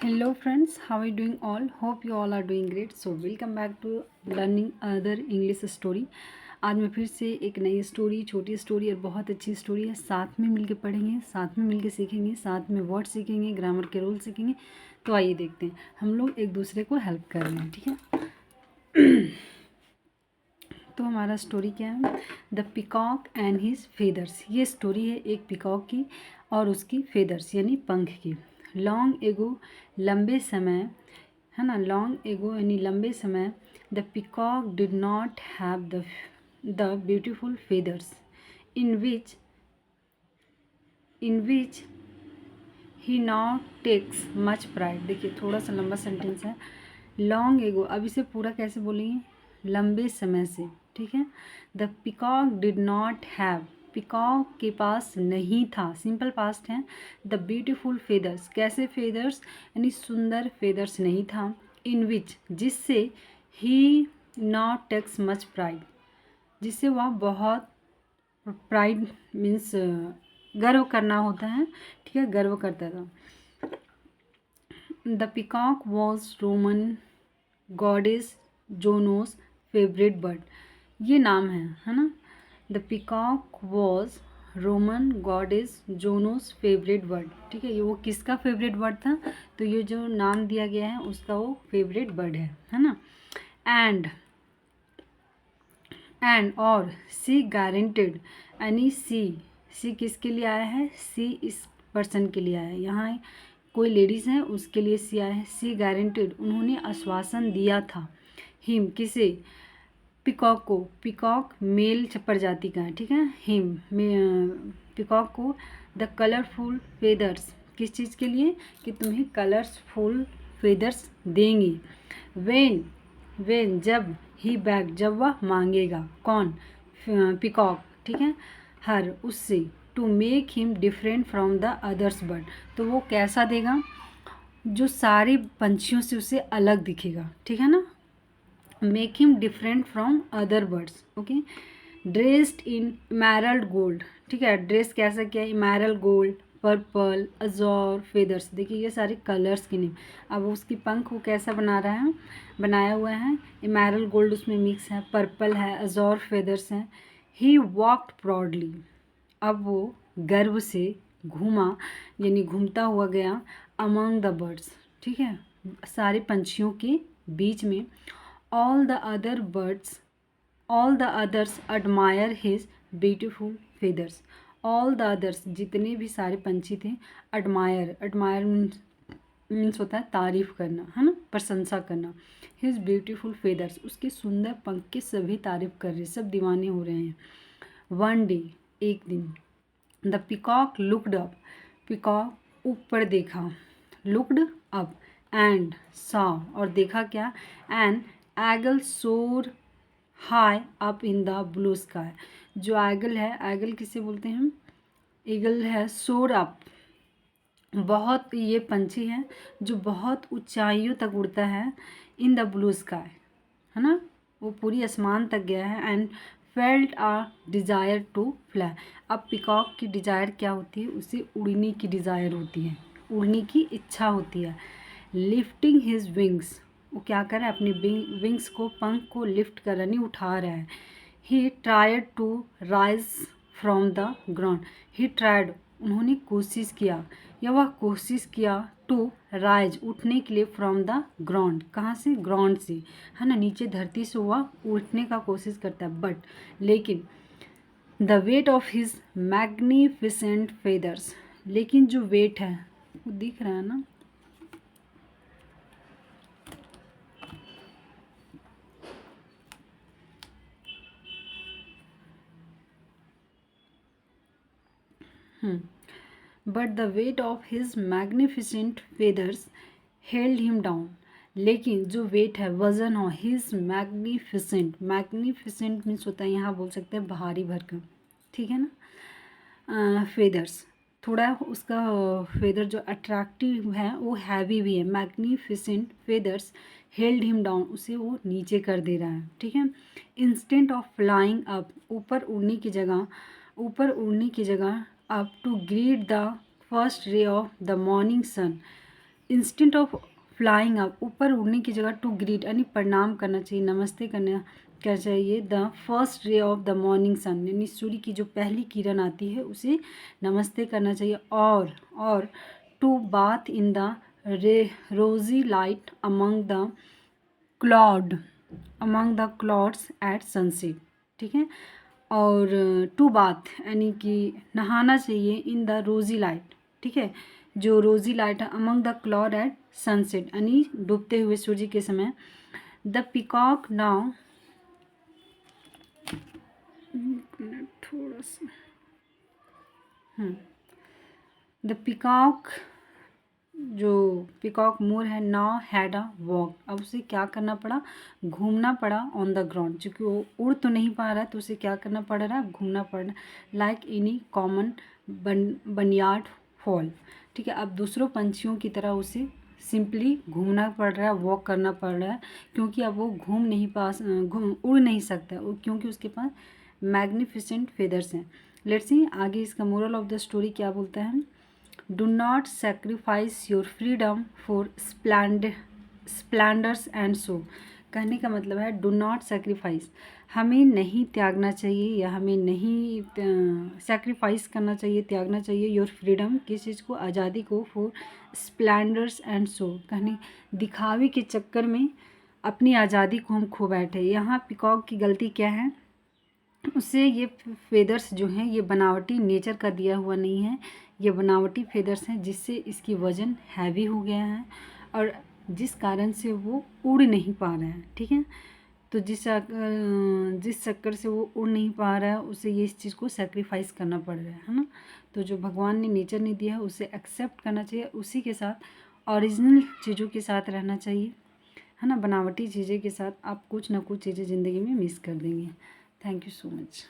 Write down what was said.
Hello friends, how are you doing all? Hope you all are doing great. So welcome back to learning other English story. आज मैं फिर से एक नई story, छोटी story और बहुत अच्छी स्टोरी है साथ में मिलके पढ़ेंगे, साथ में मिलके सीखेंगे, साथ में वर्ड सीखेंगे, ग्रामर के रूल सीखेंगे। तो आइए देखते हैं, हम लोग एक दूसरे को हेल्प कर रहे हैं, ठीक है। तो हमारा स्टोरी क्या है? The peacock and his feathers. ये स्टोरी है एक पिकॉक की और उसकी फेदर्स यानी पंख की। लॉन्ग एगो, लंबे समय, है ना, लॉन्ग एगो यानी लंबे समय, the peacock did not have the beautiful feathers in which he now takes much pride. देखिए थोड़ा सा लंबा सेंटेंस है। लॉन्ग एगो, अब इसे पूरा कैसे बोलेंगे? लंबे समय से, ठीक है। The peacock did not have, peacock के पास नहीं था, सिंपल पास्ट है। द ब्यूटीफुल फेदर्स, कैसे फेदर्स यानी सुंदर फेदर्स नहीं था। इन विच, जिससे, ही नॉट टेक्स मच प्राइड, जिससे वह बहुत, प्राइड मीन्स गर्व करना होता है, ठीक है, गर्व करता था। The peacock was Roman goddess Juno's favourite bird. ये नाम है ना। The peacock was Roman goddess Juno's favourite bird, ठीक है। ये वो किसका फेवरेट बर्ड था? तो ये जो नाम दिया गया है उसका वो फेवरेट बर्ड है ना। एंड और सी गारंटेड, यानी सी किसके लिए आया है? सी इस पर्सन के लिए आया है। यहाँ कोई लेडीज़ है उसके लिए सी आया है। सी गारंटेड, उन्होंने आश्वासन दिया था। हिम, किसे? पिकॉक को। पिकॉक मेल प्रजाति का है, ठीक है। हिम पिकॉक को द कलरफुल फेदर्स, किस चीज़ के लिए? कि तुम्हें कलरफुल फेदर्स देंगे। वेन जब, ही बैग, जब वह मांगेगा। कौन? पिकॉक, ठीक है। हर, उससे, to make him different from the others bird, तो वो कैसा देगा? जो सारे पंछियों से उसे अलग दिखेगा, ठीक है ना। Make him different from other birds, okay. Dressed in emerald gold, ठीक है। ड्रेस कैसा किया? Emerald gold, purple, azure, feathers. देखिए ये सारे कलर्स के नेम। अब उसकी पंख को कैसा बना रहा है? बनाया हुआ है इमैरल्ड गोल्ड, उसमें मिक्स है, पर्पल है, अजोर फेदर्स हैं। ही वॉकड प्राउडली, अब वो गर्व से घूमा, यानी घूमता हुआ गया अमंग द बर्ड्स, ठीक है, सारे पंछियों के बीच में। All the other birds, all the others admire his beautiful feathers. All the others, जितने भी सारे पंछी थे, अडमायर मीन्स होता है तारीफ करना, है ना, प्रशंसा करना। हिज ब्यूटीफुल फेदर्स, उसके सुंदर पंख की सभी तारीफ कर रहे, सब दीवाने हो रहे हैं। वन डे, एक दिन, the peacock looked up, peacock ऊपर देखा, लुकड अप, एंड सॉ, और देखा क्या? एन एगल सोर high up in the blue sky. जो एगल है, एगल किसे बोलते हैं? ईगल है, सोर अप, बहुत, ये पंछी है जो बहुत ऊंचाइयों तक उड़ता है। इन द ब्लू स्काई, है ना, वो पूरी आसमान तक गया है। And felt a desire to fly. अब पिकॉक की डिज़ायर क्या होती है? उसे उड़ने की डिज़ायर होती है, उड़ने की इच्छा होती है। लिफ्टिंग हिज विंग्स, वो क्या कर रहा है? अपनी विंग्स को, पंख को लिफ्ट कर रहा, नहीं उठा रहा है। He tried to rise from the ground, he tried, उन्होंने कोशिश किया, या वह कोशिश किया, टू राइज, उठने के लिए, फ्रॉम द ग्राउंड, कहाँ से? ग्राउंड से, है ना, नीचे धरती से वह उठने का कोशिश करता है, बट, लेकिन, the weight of his magnificent feathers, लेकिन जो वेट है वो दिख रहा है ना, but the weight of his magnificent feathers held him down, लेकिन जो वेट है, वजन हो, हिज मैग्निफिसेंट, मैग्निफिसेंट मीन्स होता है, यहाँ बोल सकते हैं भारी भरकम, ठीक है ना। फेदर्स, थोड़ा उसका फेदर जो अट्रैक्टिव है वो हैवी भी है। Magnificent feathers held him down, उसे वो नीचे कर दे रहा है, ठीक है। इंस्टेंट ऑफ फ्लाइंग अप, ऊपर उड़ने की जगह, ऊपर उड़ने की जगह, up to greet the first ray of the morning sun, instead of flying up, ऊपर उड़ने की जगह टू ग्रीट यानी प्रणाम करना चाहिए, नमस्ते करना क्या चाहिए, the first ray of the morning sun यानी सूर्य की जो पहली किरण आती है उसे नमस्ते करना चाहिए, और to bath in the rosy light among the clouds at sunset, ठीक है। और टू बाथ यानी कि नहाना चाहिए इन द रोजी लाइट, ठीक है, जो रोजी लाइट है among the cloud at sunset यानी डूबते हुए सूर्य के समय। द पिकॉक नाउ थोड़ा सा द पिकॉक, जो पिकॉक मोर है नाउ हैड अ वॉक, अब उसे क्या करना पड़ा, घूमना पड़ा ऑन द ग्राउंड, क्योंकि वो उड़ तो नहीं पा रहा है तो उसे क्या करना पड़ रहा है, घूमना पड़ रहा, लाइक एनी कॉमन बनियाड फॉल, ठीक है। अब दूसरों पंछियों की तरह उसे सिंपली घूमना पड़ रहा है, वॉक करना पड़ रहा है, क्योंकि अब वो उड़ नहीं सकता क्योंकि उसके पास मैग्निफिसेंट फेदर्स हैं। लेट्स सी आगे इसका मोरल ऑफ द स्टोरी क्या बोलता है। Do not sacrifice your freedom for splendours and show, कहने का मतलब है डू नॉट सेक्रीफाइस, हमें नहीं त्यागना चाहिए या हमें नहीं सेक्रीफाइस करना चाहिए, त्यागना चाहिए योर फ्रीडम, किस चीज़ को, आज़ादी को, फॉर स्प्लेंडर्स एंड शो, कहने दिखावे के चक्कर में अपनी आज़ादी को हम खो बैठे। यहाँ पिकॉक की गलती क्या है, उससे ये फेदर्स जो हैं ये बनावटी नेचर का दिया हुआ नहीं है, ये बनावटी फेदर्स हैं जिससे इसकी वज़न हैवी हो गया है और जिस कारण से वो उड़ नहीं पा रहा है, ठीक है। तो जिस चक्कर से वो उड़ नहीं पा रहा है उसे ये इस चीज़ को सेक्रीफाइस करना पड़ रहा है ना। तो जो भगवान ने नेचर ने दिया है उसे एक्सेप्ट करना चाहिए, उसी के साथ ओरिजिनल चीज़ों के साथ रहना चाहिए, है ना। बनावटी चीज़ें के साथ आप कुछ ना कुछ चीज़ें ज़िंदगी में मिस कर देंगे। Thank you so much.